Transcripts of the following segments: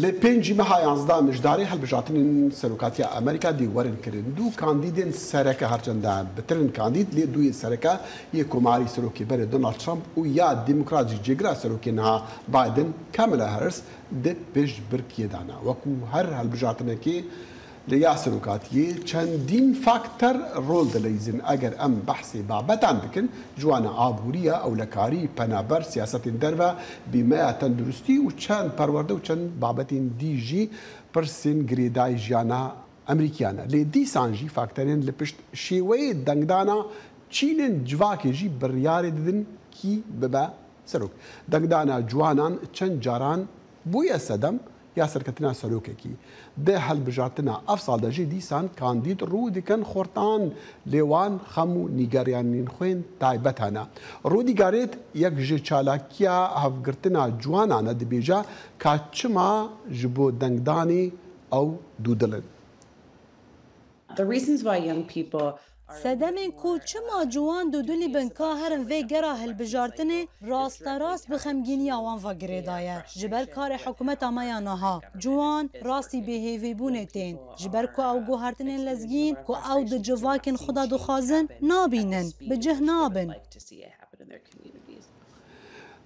لپنجی ماه 11 مجداری هەڵبژارتنین سەرۆکاتیە ئەمریکا دیوەرن کردن دوو کاندیدên سەرەکە هەرچەندە بترن کاندید لێ دوی سەرەکە یە کۆماری سەرۆکی بەرە دۆنالد ترامپ و یا دیموکراتی جێگرا سەرۆکی نەها بایدن کاملا هەرس دە پێش برکیێدانا وەکو هەر هەڵبژارتنێکی لە یا سەرۆکاتیە چەندین فاکتەر ڕۆڵ دەلەیزن ئەگەر ئەم بەحسی بابەتان بکن جوانە ئابووریە ئەولەکاری پەنابەر سیاسەتین دەرەوە بیمەیە تەندروستی و چەند پەروەردە و چەند بابەتین دیژی پرسین گرێدای ژیانە ئەمریکیانە لێ دیسانژی فاکتەرێن لە پشت شێوەیە دەنگدانە چینن جواکێژی بڕیارێ ددن کی ببە سەرۆک دەنگدانە جوانان چەند جاران بوویە سەدەم یا سەرکەتنا سەرۆکێکی دێ هەڵبژارتنە ئەف ساڵدەژی دیسان کاندید ڕوو دیکەن خۆرتان لێوان خەم و نیگەریانین خوێن تایبەتانە ڕوودیگارێت یەک ژێ چالاکیە هەفگرتنە جوانانە دەبێژە کاچما ji بۆ دەنگدانی ئەو دوودڵن. سەدەمên ku çima ciwan dûdulî bin ka herin vê gera hilbijartinê rasterast bi xemgîniya wan vegirêda ye ji ber karê hikûmeta me ya niha ciwan rastî bêhêvîbûnê tên ji ber ku ew guhertinên lezgîn ku ew di civakên xwe de dixwazin nabînin bi cih nabin.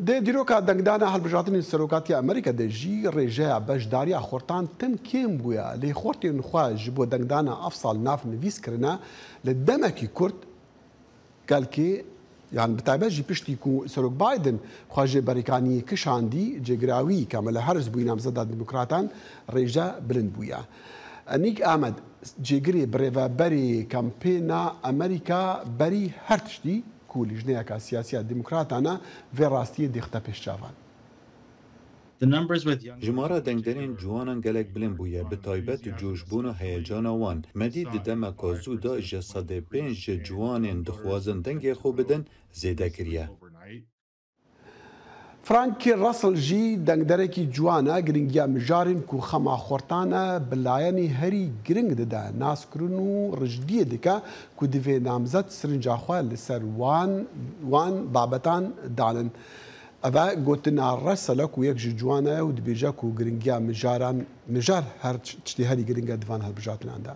دێ دیرۆکە دەنگدانە هەڵبژارتنی سەرۆکاتی ئەمریکا دە ژی ڕێژەیە بەشداریە خۆرتان تم کێم بووە لێ خۆرتێن خوا ji بۆ دەنگدانە ئەف ساڵ ناف نویسکردە لە دەمەکی کورد گەلکێ یان بتایبەت پشتی و سەرۆک بایدن خواژێ بەریکانی کشاندی جێگراوی کەمە لە هەرز بووی نامزەدا دیموکراتان ڕێژە بلند بووە. نیک ئامەد جێگرێ برێڤەبەری کەمپێنە ئەمریکا بەری هەر تشتی لیژنەیەکە سیاسیە دیموکراتانە vê rastiyê dixte pêşçavan. ژمارە دەنگدەرên ciwanan gelek bilind bûye bi taybet û coşbûna heyecana wan medî di demeka zû da ji sedê pênc ji ciwanên dixwazin dengê xwe bidin zêde kiriye. فرانکی راسل جی دەنگدەرێکی جوانە گرنگیا مژارین و خەما خۆرتانە بلایەنی هەری گرنگ دەدا ناسکردن و ڕژدیە دکە کو divê نامزەد سرنجاخوا لەسەر وان بابەتان دانن. ئەvە گوتنا ڕەسەلە و یەک ji جوانە و dibêje ku giringiya mijar her tiştê herî giring e divan hilbijartinanda.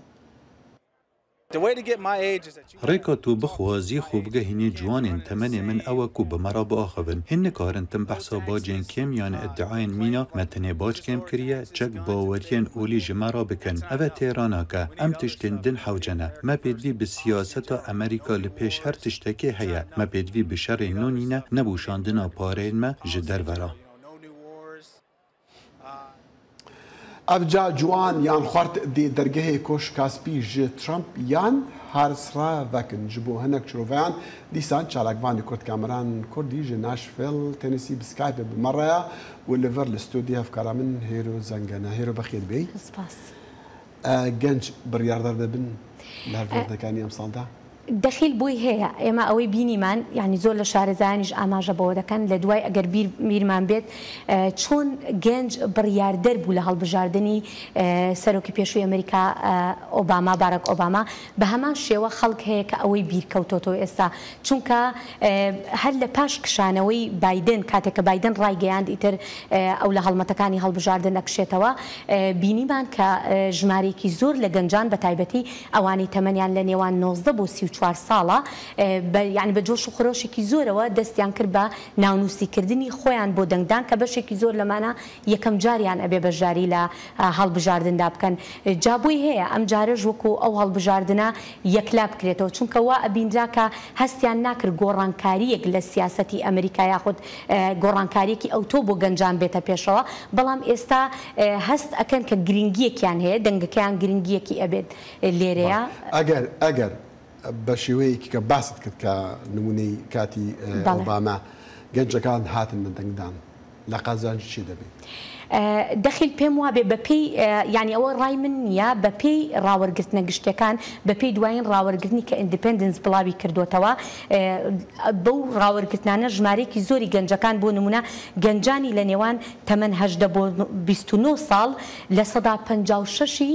ڕێکا tu bixwazî xwe bigehînî ciwanên temenê min ew e ku bi me re biaxivin hin nikarin tim behsa bacên kêm yan iddiayên mîna me tenê bac kêm kiriye çek baweriyên olî ji me re bikin ev e têra nake em tiştên din hewce ne me pêdivî bi siyaseta Amerîka li pêş her tiştekê heye me pêdivî bi şerê nonî ne nebûşandina pareyên me ji dervera. ئەفجا جوان یان خوارد دێ دەرگەهەیە کۆش کاسپی ji ترامپ یان هەرسرا vەکن ji بۆ هەنێک çiroveyan dîsan çalakvanê Kurd kameran Kurdî ji Nashville Tennessee bi Skype bimereya û li vir li stûdya hevkara min hêro zengene hêro bexêr bê genç biryardar dibin li hevkerdekaniye em salda دەخیل بووی هەیە ئێمە ئەوەی بینیمان یعنی زۆر لە شارەزایانیش ئاماژە بەوە دەکەن لە دوای ئەگەر میرمان بێت چۆن گەنج بڕیاردەر بوو لە هەڵبژاردننی سەرۆکی پێشووی ئەمریکا ئۆباما باراک ئۆباما بە هەمان شێوە خەڵک هەیە کە ئەوەی بیرکەوتۆتەوە ئێستا چونکە هەر لە پاش کشانەوەی بایدن کاتێککە بایدن ڕایگەیاند ئیتر ئەو لە هەڵمەتەکانی هەڵبژاردن نەکشێتەوە بینیمان کە ژمارێکی زۆر لە گەنجان بە تایبەتی ئەوانی تەمەنیان لە نێوان 19 بۆ 34 ساڵە یعنی بە جۆش و خۆشێکی زۆرەوە دەستیان کرد بە ناونووسیکردنی خۆیان بۆ دەنگدان کە بەشێکی زۆر لەمانە یەکەم جاریان ئەبێ بەشداری لە هەڵبژاردندا بکەن جابووی هەیە ئەم جارەژ وەکو ئەو هەڵبژاردنە یەکلا بکرێتەوە چونکە وا ئەبینرا کە هەستیان ناکرد گۆڕانکاریەک لە سیاسەتی ئەمریکا یاخود گۆڕانکاریەکی ئەوتۆ بۆ گەنجان بێتە پێشەوە بەڵام ئێستا هەست ئەکەن کە گرنگیەکیان هەیە دەنگەکەیان گرنگیەکی ئەبێت لێرەیە ئەگەر بە شێوەیەکی کە باست کرد کە نمونەی کاتی ئۆباما گەنجەکان هاتن دەنگدان لە قازانج چی دەبێت؟ دەخیل پێم وابێ بەپێی یعنی ئەوە ڕای من نییە بەپێی ڕاوەرگرتنە گشتەکان بەپێی دوایین ڕاوەرگرتنی کە ئیندیپندنس بڵاوی کردوتەوە بەو ڕاوەرگرتنانە ژمارێکی زۆری گەنجەکان بۆ نمونە گەنجانی لە نێوان تەمەن 18 بۆ 29 ساڵ لە سەدا 56ی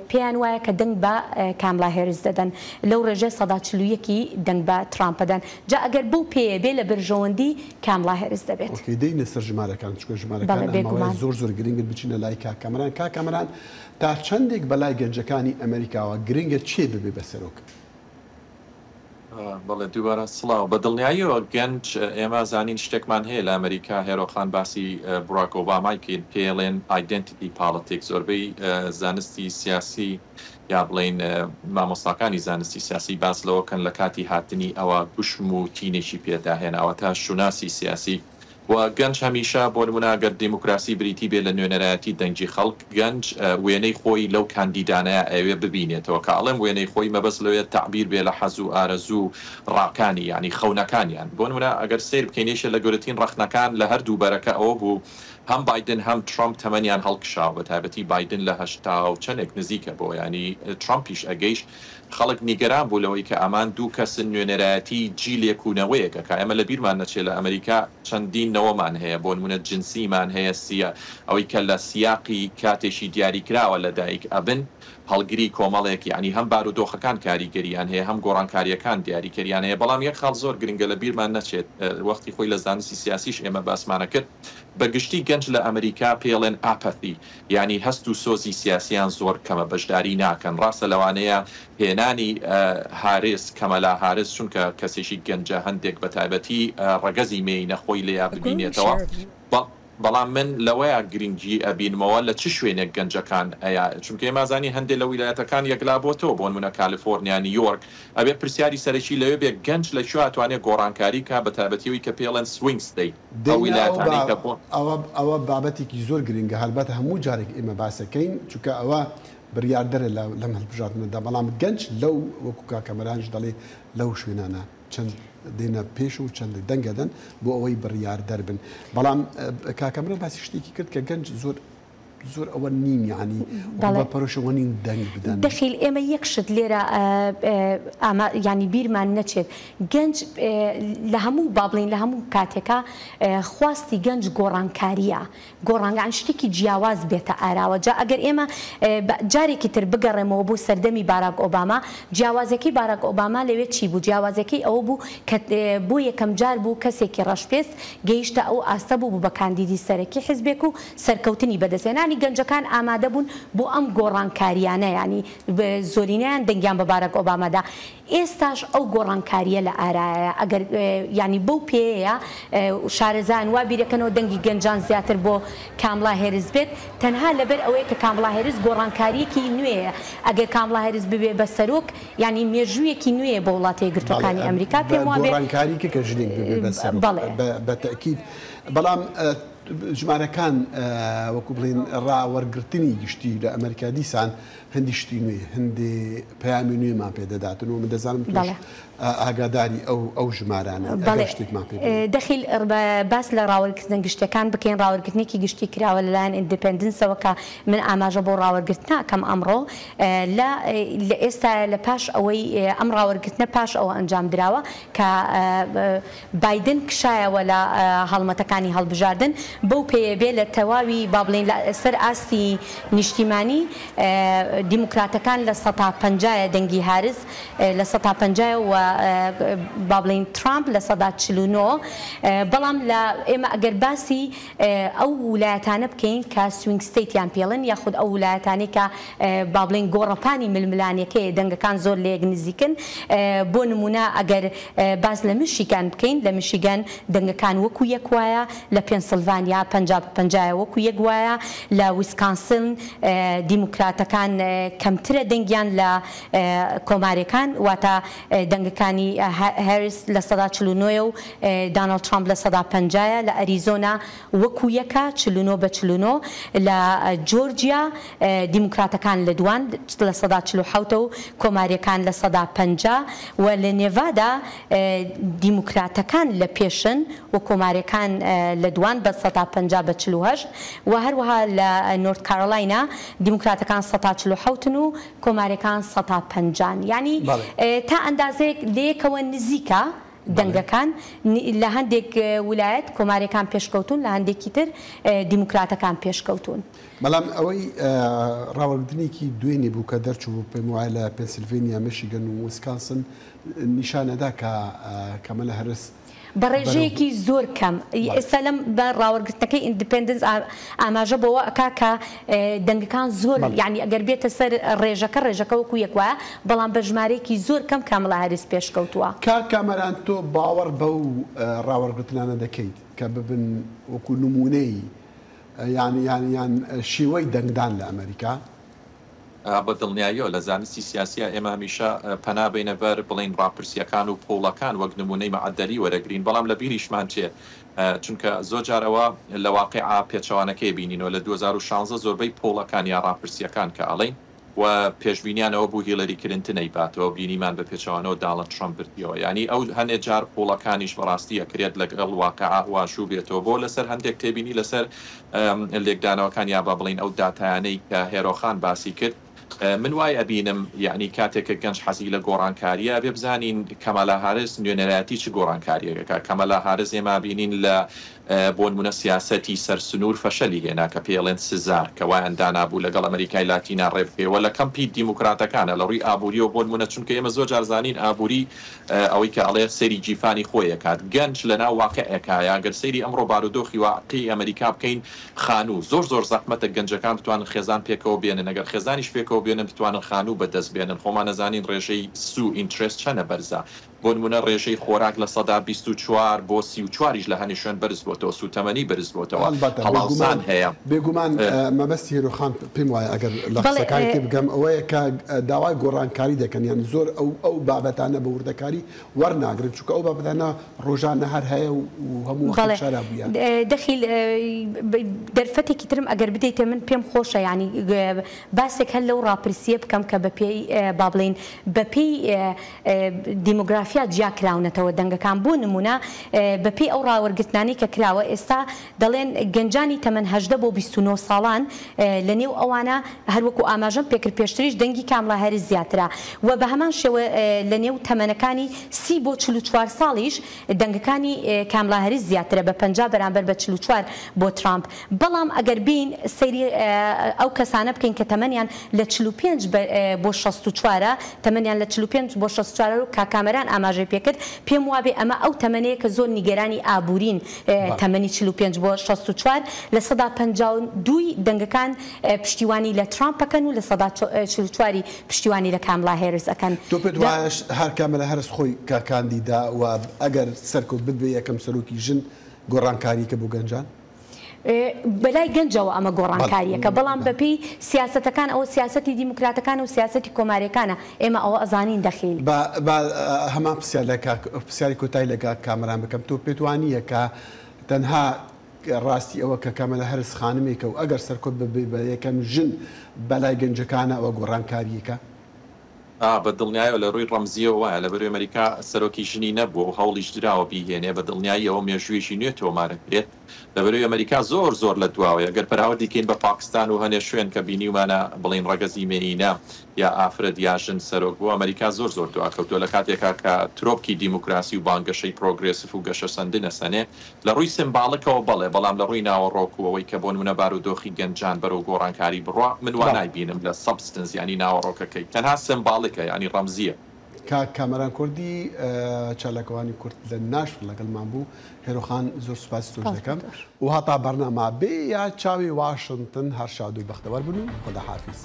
پێیان وایە کە دەنگ بە کاملا هێرس دەدەن لەو ڕێژە سەدا 41 دەنگ بە ترامپ دەدەن جا ئەگەر بەو پێیە بێ لە بەرژەوەندی کاملا هێرس دەبێت دەینە سەر ژمارەکان چکە ژمارەکان زۆر زۆر گرنگت بچینە لای کاکەمەران. کاکەمەران تا چەندێک بەلای گەنجەکانی ئەمریکاوە گرنگە چێ ببێ بەسەرۆک؟ بەڵێ دووبارە سڵاو بە دڵنیاییەوە گەنج ئێمە زانین شتێکمان هەیە لە ئەمریکا هێرۆخان باسی براک ئۆبامای کرد پێڵێن ئایدنتیتی پاڵیتیک زۆربەی زانستی سیاسی یا بڵێن مامۆستاکانی زانستی سیاسی باس لەوەکەن لە کاتی هاتنی ئەوە گوشم و تینێکی پێداهێناوە تا شوناسی سیاسی و گەنج هەمیشە بۆ نمونە ئەگەر دیموکراسی بریتی بێ لە نوێنەرایەتی دەنگی خەڵک گەنج وێنەی خۆی لەو کاندیدانەیە ئەوێ ببینێتەوە کە ئەڵێم وێنەی خۆی مەبەست لەوێ تعبیر بێ لە حەزوو ئارەزوو ڕاکانی ینی خەونەکانیان بۆ نمونە ئەگەر سیر بکەینێشە لە گەورەترین ڕەخنەکان لە هەردوو بەرەکە ئەوە بوو هەم بایدن هەم ترامپ تەمەنیان هەڵکشاو بە تایبەتی بایدن لە 80 و چەندێک نزیکە بۆ ینی ترامپیش ئەگەیشت خەڵک نیگەران بوو لەوەی کە ئەمان دوو کەسن نوێنەرایەتی جیلێکوونەوەیەکە کە ئێمە لە بیرمان نەچێت لە ئەمریکا چەندین نەوەمان هەیە بۆ نمونە جنسیمان هەیە ئەوەی کە لە سیاقی کاتێکی دیاریکراوە لە دایک ئەبن هەڵگری کۆمەڵێکی ینی هەم بارودۆخەکان کاریگەریان هەیە هەم گۆڕانکاریەکان دیاریکەریان هەیە بەڵام یەک خەڵ زۆر گرنگە لە بیرمان نەچێت وەختی خۆی لە زانستی سیاسیش ئێمە باسمانە کرد بەگشتی گەنج لە ئەمریکا پێڵێن ئاپەتی ینی هەست و سۆزی سیاسیان زۆر کەمە بەشداری ناکەن ڕاستە لەوانەیە هێنانی هارس کەمەلا هارس چونکە کەسێکی گەنجە هەندێک بە تایبەتی ڕەگەزی مێی نەخۆی لێیا ببینێتەوە بەڵام من لەوەیە گرنگی ئەبینمەوە لە چ شوێنێک گەنجەکان ئەیە چونکە ئێمازانی هەندێک لە ویلایەتەکان یەکلا بۆتەوە بۆ نمونە کالیفۆرنیا نیویۆرک ئەبێ پرسیاری سەرەکی لەوێ بێ گەنج لە شو ئەتوانێت گۆڕانکاری کا بە تایبەتیەوەی کە پێڵێن سوینگ ستیت ئەوە بابەتێکی زۆر گرنگە هەلبەتە هەموو جارێک ئێمە باسەکەین چونکە ئەوە بڕیاردەرە لەم هەڵبژاردنەدا بەڵام گەنج لەو وەکو کاکەمەرانش دەڵێ لەو شوێنانە چەند دێنە پێش و چەند دەنگەدەن بۆ ئەوەی بڕیاردەر بن بەڵام کاکەمرە باسی شتێکی کرد کە گەنج زۆر ئەوە نین یعنی پەرۆشەوە نین دەنگ بدەن دەخیل ئێمە یەکشت لێرە ینی بیرمان نەچێت گەنج لە هەموو بابڵین لە هەموو کاتێکە خواستی گەنج گۆڕانکاریە گۆڕانگان شتێکی جیاواز بێتە ئاراوە جا ئەگەر ئێمە جارێکی تر بگەڕێمەوە بۆ سەردەمی باراک ئۆباما جیاوازەکەی باراک ئۆباما لەوێت چی بوو جیاوازەکەی ئەوە بوو کە بۆ یەکەم جار بوو کەسێکی ڕەشپێست گەیشتە ئەو ئاستە بوو بە کاندیدی سەرەکی حیزبێک و سەرکەوتنی بەدەستێنانی گەنجەکان ئامادە بوون بۆ ئەم گۆڕانکاریانە ینی زۆرینیان دەنگیان بە باراک ئۆبامادا ئێستاش ئەو گۆڕانکاریە لە ئارایە ئەگەر ینی بەو پێەیە شارەزان وا بیرەکەنەوە دەنگی گەنجان زیاتر بۆ کاملا هێرز بێت تەنها لەبەر ئەوەیە کە کاملا هێرز گۆڕانکاریەکی نوێیە ئەگەر کاملا هێرز ببێ بە سەرۆک ینی مێژوویەکی نوێیە بە وڵاتی یەکگرتوەکانی ئەمریکا پێم وابێت گۆڕانکاریکە کە ژنێک ببێ بە سەرۆک بە تەکید بەڵام ژمارەکان وەکو بڵێن ڕاوەرگرتنی گشتی لە ئەمریکا دیسان هەندی شتی نوێ هەندێ پەیامی نوێمان پێدەداتن و من دەزانم ئاگاداری ئەو ژمارانە شتێکمان پێ دەخیل باس لە ڕاوەرگرتن گشتەکان بکەین ڕاوەرگرتنێکی گشتی کراوە لەلایەن ئیندیپندنسەوە کە من ئاماژە بۆ ڕاوەرگرتنا کەم ئەمڕۆ لە ئێستا لە پاش ئەوەی ئەم ڕاوەرگرتنە پاش ئەوە ئەنجام درراوە کە بایدن کشایەوە لە هەڵمەتەکانی هەڵبژاردن بەو پێبێ لە تەواوی با بڵێن سەر ئاستی نیشتیمانی دیموکراتەکان لە 150 دەنگی هارز لە 150 و با بڵێن ترامپ لە 149 بەڵام لە ئێمە ئەگەر باسی ئەو ویلایەتانە بکەین کە سوینگ ستیتیان پێڵن یاخود ئەو ویلایەتانی کە با بڵێن گۆڕەپانی ململانیەکەی دەنگەکان زۆر لە یەک نزیکن بۆ نمونە ئەگەر باز لە میشیگان بکەین لە میشیگان دەنگەکان وەکو یەک وایە لە پێنسیلڤانیا 50 وەکو یەک وایە لە ویسکانسن دیموکراتەکان کەمترە دەنگیان لە کۆمارەکان واتە دەنگەکانی هەریس لە 149 و دانەڵد ترامپ لە 150 لە ئەریزۆنا وەکو یەکە 49 بە 49 لە جۆرجیا دیموکراتەکان لە دوان لە 147 و کۆماریەکان لە 150 و لە نێڤادا دیموکراتەکان لە پێشن و کۆماریەکان لە دوان بە 150 بە 48 و هەروەها لە نۆرت کارۆلاینا دیموکراتەکان 147 و کۆماریەکان 150 یعنی تا ئەندازەیەک لەیەکەوە نزیکە دەنگەکان لە هەندێک ویلایەت کۆماریەکان پێشکەوتون لە هەندێکی تر دیموکراتەکان پێشکەوتون بەڵام ئەوەی ڕاوەرگرتنێکی دوێنێ بوو کە دەرچوو پێم وایە لە پێنسیلڤێنیا میشیگەن و ویسکانسن نیشانەدا کە کەمەلا هەرس بە ڕێژەیەکی زۆر کەم ئێستا لەم بە ڕاوەرگرتنەکەی ئیندیپندنس ئاماژە بۆەوە ئەکا کە دەنگەکان زۆر یعنی ئەگەر بێتە سەر ڕێژەکە وەکو یەکوایە بەڵام بە ژمارەیەکی زۆر کەم کامەڵا هەریس پێشکەوتووە. کامەران تۆ باوەڕ بەو ڕاوەرگرتنانە دەکەیت کە ببن وەکو نمونەی یان شیوەی دەنگدان لە ئەمریکا؟ بە دڵنیاییەوە لە زانستی سیاسیە ئێمە هەمیشە پەنا بینە بەر بڵین ڕاپرسیەکان و پۆڵەکان وەک نمونەی مەعەدەلی وەرەگرین بەڵام لە بیریشمان چێ چونکە زۆر جارەوە لە واقعا پێچەوانەکەی بینینەوە لە 2016 زۆربەی پۆڵەکان یا ڕاپرسیەکان کە ئەڵێن و پێشبینیانەوە بوو هیلەری کلینتنەی باتەوە بینیمان بە پێچەوانەوە داڵەت ترامپ بردیەوە ینی ئەو هەندێک جار پۆڵەکانیش بەڕاستی ئەکرێت لەگەڵ واقعا واشوو بێتەوە بۆ لەسەر هەندێک تێبینی لەسەر لێکدانەوەکان یا با بڵین ئەو داتایانەی کە هێرۆخان باسی کرد من وای ئەبینم یعنی کاتێکە گەنج حەزی لە گۆڕانکاریە بێ بزانین کەمالا هارس نوێنەرایەتی چ گۆڕانکاریەکە کەمالا هارس ئێمە بینین لە بۆ نمونە سیاسەتی سەرسنوور فەشەلی هێنا کە پێڵێن سزار کە وایان دانابوو لەگەڵ ئەمریکای لاتینا ڕێبکەوە لە کەمپی دیموکراتەکانە لە ڕووی ئابووری و بۆ نمونە چونکە ئێمە زۆر جار زانین ئابووری ئەوەی کە ئەڵێ سەیری جیفانی خۆی کات گەنج لەناو واقعەکە یاگەر سەیری ئەمڕۆ بارودۆخی واقعی ئەمریکا بکەین خانوو زۆر زەحمەتە گەنجەکان بتوانن خێزان پێکەوە بێنن ئەگەر خێزانیش پێکەوە بێنن بتوانن خانوو بەدەست بێنن خۆمان نەزانین ڕێژەی سو ئینترست چەنە بەرزە بۆ نمونە ڕێژەی خۆراک لە سەدا 24 بۆ 34 لە هەنی شوێن بەرز بۆتەوە سوتەمەنی بەرز بۆتەوە هەڵاوسان هەیە بێگومان مەبەستی هێرۆخان پێم وایە ئەگەر لە قسەکانی بگەم ئەوەیە کە داوای گۆڕانکاری دەکەن یان زۆر ئەو بابەتانە بە وردەکاری وەرناگرن چونکە ئەو بابەتانە ڕۆژانە هەر هەیە و هەموو شارە بووە دەخیل دەرفەتێکی ترم ئەگەر بدەیتە من پێم خۆشە ینی باسێک هەر لەو ڕاپرسیە بکەم کە بەپێی با بڵین بەپێی دیموگرافیا جیا کراونەتەوە دەنگەکان بۆ نمونە بەپێی ئەو ڕاوەرگرتنانی کە کراوە ئێستا دەڵێن گەنجانی تەمەن 18 بۆ 29 ساڵان لە نێو ئەوانە هەروەکو ئاماژەم پێکرد پێشتریش دەنگی کاملا هەرس زیاترە و بە هەمان شێوە لە نێو تەمەنەکانی 30 بۆ 44 ساڵیش دەنگەکانی کاملا هەرس زیاترە بە 50 بەرامبەر بە 44 بۆ ترامپ بەڵام ئەگەر بین سەیری ئەو کەسانە بکەین کە تەمەنیان لە 45 بۆ 64 تەمەنیان لە 45 بۆ 64 و کاکامەران ئاماژەی پێکرد پێم وابێ ئەمە ئەو تەمەنەیە کە زۆر نیگەرانی ئابوورین تەمەنی 45 بۆ 64 لە سەدا 52 دەنگەکان پشتیوانی لە ترامپەکەن و لە سەدا 44 پشتیوانی لە کاملا هێرس ئەکەن. تۆ پێت وایە هەر کاملا هەرس خۆی کاندیدا و ئەگەر سەرکەوت ببێ یەکەم سەرۆکی ژن گۆڕانکاریکە بۆ گەنجان؟ بەلای گەنجەوە ئەمە گۆڕانکاریەکە بەڵام بەپێی سیاسەتەکان ئەوە سیاسەتی دیموکراتەکان و سیاسەتی کۆماریەکانە ئێمە ئەوە ئەزانین دەخین هەمان پرسیاری کۆتایی لەگە کامەران بکەم تۆ پێت وانییە کە تەنها ڕاستی ئەوە کە کامەلا هەرس خانمێکە و ئەگەر سەرکۆت ببێ بە یەکەم ژن بەلای گەنجەکانە ئەوە گۆڕانکاریەکە؟ بە دڵنیایەوە لە ڕووی ڕەمزیەوە وایە لە بەروی ئەمریکا سەرۆکی ژنی نەبووە و هەوڵیش دراوە بیهێنێ بە دڵنیاییەوە مێژوویشی نوێ تۆمارەکرێت لە بەروی ئەمریکا زۆر لە دواوەیە گەر پەراوەردیکەین بە پاکستان و هەنێ شوێن کە بینیومانە بڵین ڕەگەزی مێنینە یا ئافرەت یا ژن سەرۆک بوو ئەمریکا زۆر دواکەوتووە لە کاتێکا کە ترۆپکی دیموکراسی و بانگەشەی پرۆگرێسیف و گەشە سندنە سەنێ لە ڕووی سمباڵکەوە بەڵێ بەڵام لە ڕووی ناوەڕۆکەوەی کە بۆ نمونە بارودۆخی گەنجان بەرەو گۆڕانکاری بڕوا من وانای بینم لە سەبستنس ینی ناوەڕۆکەکەی تەنها سمباڵیکە ینی ڕەمزیە. کامەران کوردی چالاکەوانی کورد لە ناشر لەگەڵمان بوو هێرۆخان زۆر سوپاسی تۆ دەکەم و هەتا بەرنامە بێ یا چاوی واشنتن هەر شاد و بەختەوەر بن و خوداحافیز.